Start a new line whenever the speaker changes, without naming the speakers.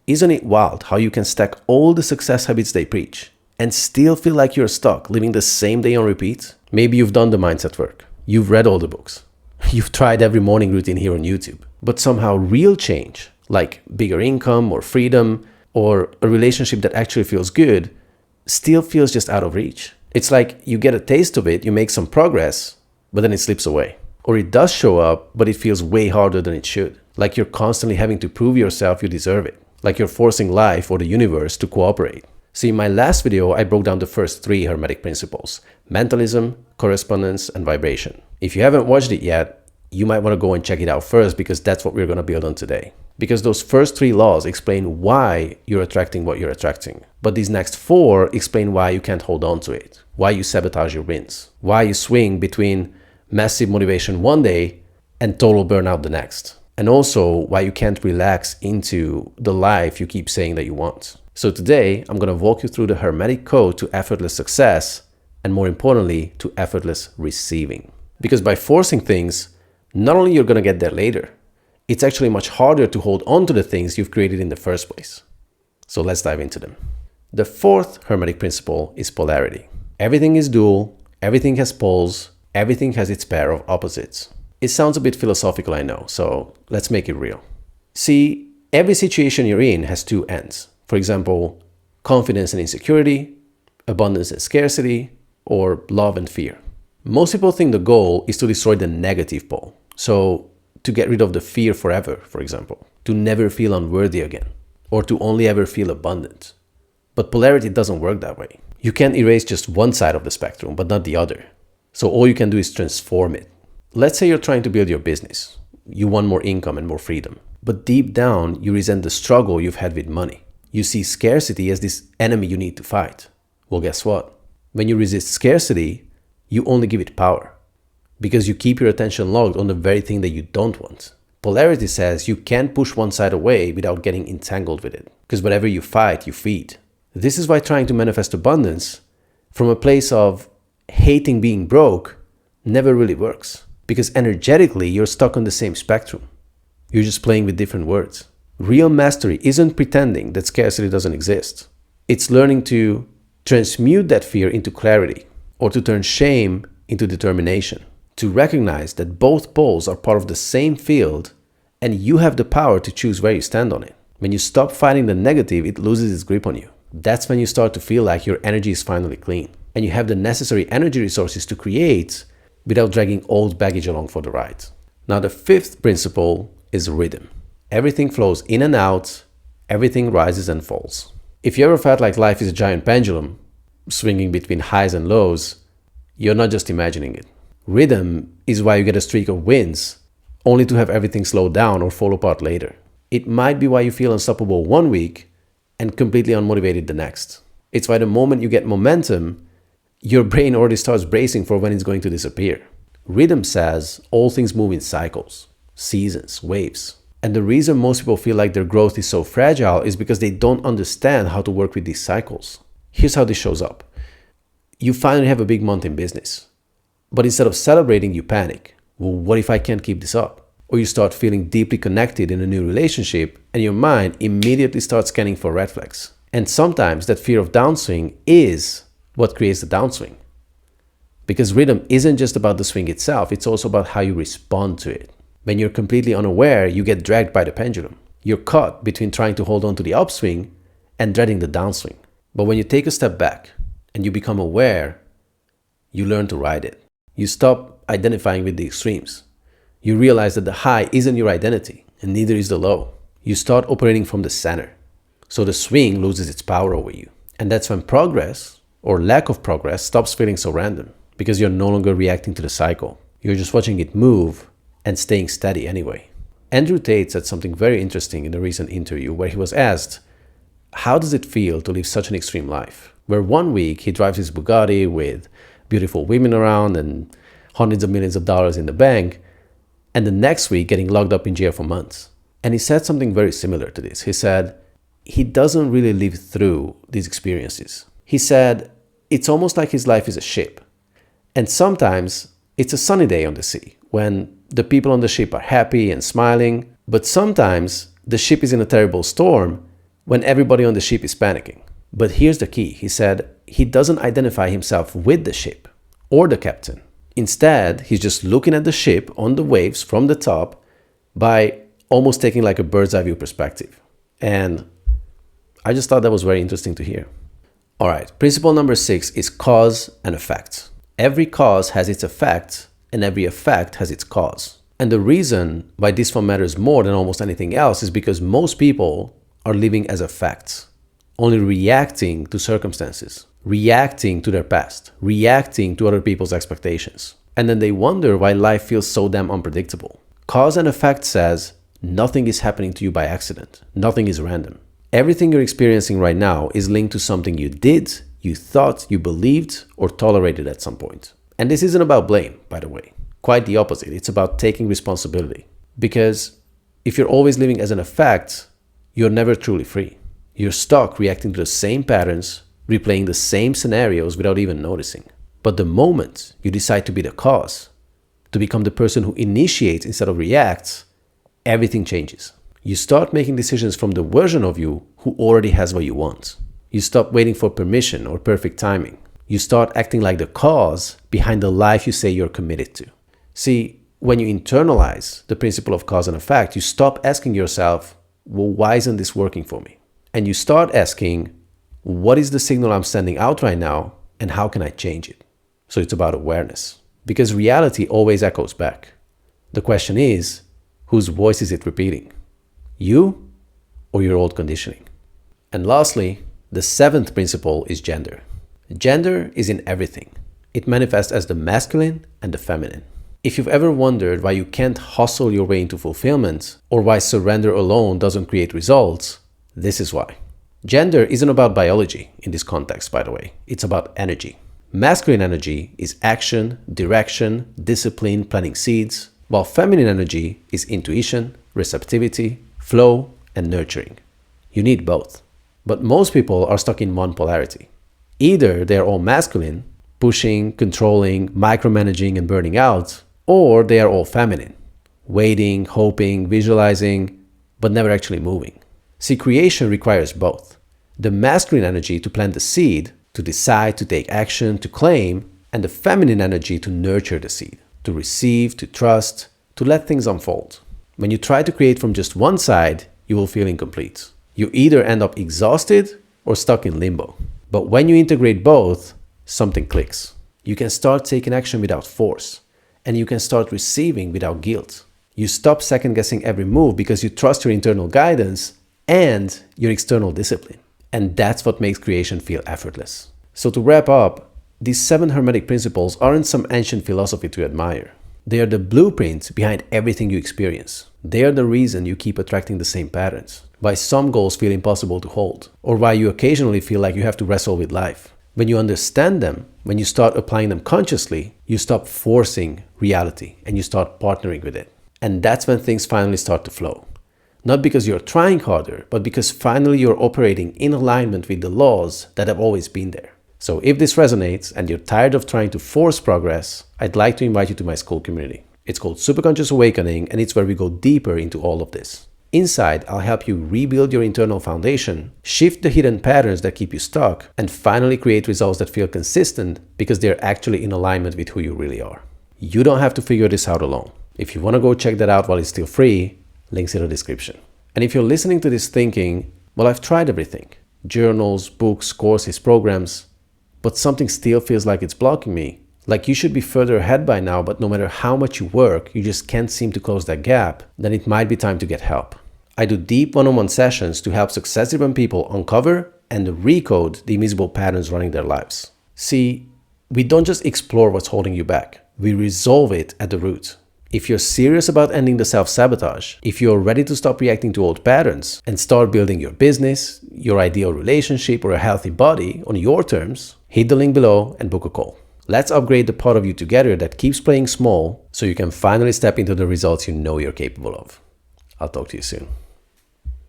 Isn't it wild how you can stack all the success habits they preach and still feel like you're stuck living the same day on repeat? Maybe you've done the mindset work. You've read all the books. You've tried every morning routine here on YouTube. But somehow real change, like bigger income or freedom or a relationship that actually feels good, still feels just out of reach. It's like you get a taste of it, you make some progress, but then it slips away. Or it does show up, but it feels way harder than it should. Like you're constantly having to prove yourself you deserve it. Like you're forcing life or the universe to cooperate. See, in my last video, I broke down the first 3 Hermetic Principles: mentalism, correspondence, and vibration. If you haven't watched it yet, you might want to go and check it out first, because that's what we're going to build on today. Because those first 3 laws explain why you're attracting what you're attracting. But these next 4 explain why you can't hold on to it, why you sabotage your wins, why you swing between massive motivation one day and total burnout the next. And also why you can't relax into the life you keep saying that you want. So today, I'm going to walk you through the Hermetic code to effortless success, and more importantly, to effortless receiving. Because by forcing things, not only you're going to get there later, it's actually much harder to hold on to the things you've created in the first place. So let's dive into them. The 4th Hermetic principle is polarity. Everything is dual, everything has poles, everything has its pair of opposites. It sounds a bit philosophical, I know, so let's make it real. See, every situation you're in has 2 ends. For example, confidence and insecurity, abundance and scarcity, or love and fear. Most people think the goal is to destroy the negative pole. So to get rid of the fear forever, for example, to never feel unworthy again, or to only ever feel abundant. But polarity doesn't work that way. You can't erase just one side of the spectrum, but not the other. So all you can do is transform it. Let's say you're trying to build your business. You want more income and more freedom. But deep down, you resent the struggle you've had with money. You see scarcity as this enemy you need to fight. Well, guess what? When you resist scarcity, you only give it power, because you keep your attention locked on the very thing that you don't want. Polarity says you can't push one side away without getting entangled with it, because whatever you fight, you feed. This is why trying to manifest abundance from a place of hating being broke never really works, because energetically you're stuck on the same spectrum. You're just playing with different words. Real mastery isn't pretending that scarcity doesn't exist. It's learning to transmute that fear into clarity, or to turn shame into determination. To recognize that both poles are part of the same field, and you have the power to choose where you stand on it. When you stop fighting the negative, it loses its grip on you. That's when you start to feel like your energy is finally clean, and you have the necessary energy resources to create without dragging old baggage along for the ride. Now, the 5th principle is rhythm. Everything flows in and out, everything rises and falls. If you ever felt like life is a giant pendulum, swinging between highs and lows, you're not just imagining it. Rhythm is why you get a streak of wins, only to have everything slow down or fall apart later. It might be why you feel unstoppable one week and completely unmotivated the next. It's why the moment you get momentum, your brain already starts bracing for when it's going to disappear. Rhythm says all things move in cycles, seasons, waves. And the reason most people feel like their growth is so fragile is because they don't understand how to work with these cycles. Here's how this shows up. You finally have a big month in business, but instead of celebrating, you panic. Well, what if I can't keep this up? Or you start feeling deeply connected in a new relationship, and your mind immediately starts scanning for red flags. And sometimes that fear of downswing is what creates the downswing. Because rhythm isn't just about the swing itself, it's also about how you respond to it. When you're completely unaware, you get dragged by the pendulum. You're caught between trying to hold on to the upswing and dreading the downswing. But when you take a step back and you become aware, you learn to ride it. You stop identifying with the extremes. You realize that the high isn't your identity, and neither is the low. You start operating from the center. So the swing loses its power over you. And that's when progress, or lack of progress, stops feeling so random, because you're no longer reacting to the cycle. You're just watching it move and staying steady anyway. Andrew Tate said something very interesting in a recent interview where he was asked, how does it feel to live such an extreme life? Where one week he drives his Bugatti with beautiful women around and hundreds of millions of dollars in the bank, and the next week getting locked up in jail for months. And he said something very similar to this. He said he doesn't really live through these experiences. He said it's almost like his life is a ship. And sometimes it's a sunny day on the sea when the people on the ship are happy and smiling, but sometimes the ship is in a terrible storm when everybody on the ship is panicking. But here's the key. He said he doesn't identify himself with the ship or the captain. Instead, he's just looking at the ship on the waves from the top by almost taking like a bird's eye view perspective. And I just thought that was very interesting to hear. All right, principle number 6 is cause and effect. Every cause has its effect, and every effect has its cause. And the reason why this one matters more than almost anything else is because most people are living as effects, only reacting to circumstances, reacting to their past, reacting to other people's expectations. And then they wonder why life feels so damn unpredictable. Cause and effect says nothing is happening to you by accident. Nothing is random. Everything you're experiencing right now is linked to something you did, you thought, you believed, or tolerated at some point. And this isn't about blame, by the way. Quite the opposite. It's about taking responsibility. Because if you're always living as an effect, you're never truly free. You're stuck reacting to the same patterns, replaying the same scenarios without even noticing. But the moment you decide to be the cause, to become the person who initiates instead of reacts, everything changes. You start making decisions from the version of you who already has what you want. You stop waiting for permission or perfect timing. You start acting like the cause behind the life you say you're committed to. See, when you internalize the principle of cause and effect, you stop asking yourself, well, why isn't this working for me? And you start asking, what is the signal I'm sending out right now and how can I change it? So it's about awareness. Because reality always echoes back. The question is, whose voice is it repeating? You or your old conditioning? And lastly, the 7th principle is gender. Gender is in everything. It manifests as the masculine and the feminine. If you've ever wondered why you can't hustle your way into fulfillment or why surrender alone doesn't create results, this is why. Gender isn't about biology in this context, by the way. It's about energy. Masculine energy is action, direction, discipline, planting seeds, while feminine energy is intuition, receptivity, flow, and nurturing. You need both. But most people are stuck in one polarity. Either they're all masculine, pushing, controlling, micromanaging, and burning out, or they are all feminine, waiting, hoping, visualizing, but never actually moving. See, creation requires both. The masculine energy to plant the seed, to decide, to take action, to claim, and the feminine energy to nurture the seed, to receive, to trust, to let things unfold. When you try to create from just one side, you will feel incomplete. You either end up exhausted or stuck in limbo. But when you integrate both, something clicks. You can start taking action without force, and you can start receiving without guilt. You stop second-guessing every move because you trust your internal guidance and your external discipline. And that's what makes creation feel effortless. So to wrap up, these 7 Hermetic Principles aren't some ancient philosophy to admire. They are the blueprint behind everything you experience. They are the reason you keep attracting the same patterns, why some goals feel impossible to hold, or why you occasionally feel like you have to wrestle with life. When you understand them, when you start applying them consciously, you stop forcing reality and you start partnering with it. And that's when things finally start to flow. Not because you're trying harder, but because finally you're operating in alignment with the laws that have always been there. So if this resonates and you're tired of trying to force progress, I'd like to invite you to my school community. It's called Superconscious Awakening, and it's where we go deeper into all of this. Inside, I'll help you rebuild your internal foundation, shift the hidden patterns that keep you stuck, and finally create results that feel consistent because they're actually in alignment with who you really are. You don't have to figure this out alone. If you want to go check that out while it's still free, links in the description. And if you're listening to this thinking, well, I've tried everything. Journals, books, courses, programs, but something still feels like it's blocking me. Like you should be further ahead by now, but no matter how much you work, you just can't seem to close that gap, then it might be time to get help. I do deep one-on-one sessions to help success-driven people uncover and recode the invisible patterns running their lives. See, we don't just explore what's holding you back. We resolve it at the root. If you're serious about ending the self-sabotage, if you're ready to stop reacting to old patterns and start building your business, your ideal relationship, or a healthy body on your terms, hit the link below and book a call. Let's upgrade the part of you together that keeps playing small so you can finally step into the results you know you're capable of. I'll talk to you soon.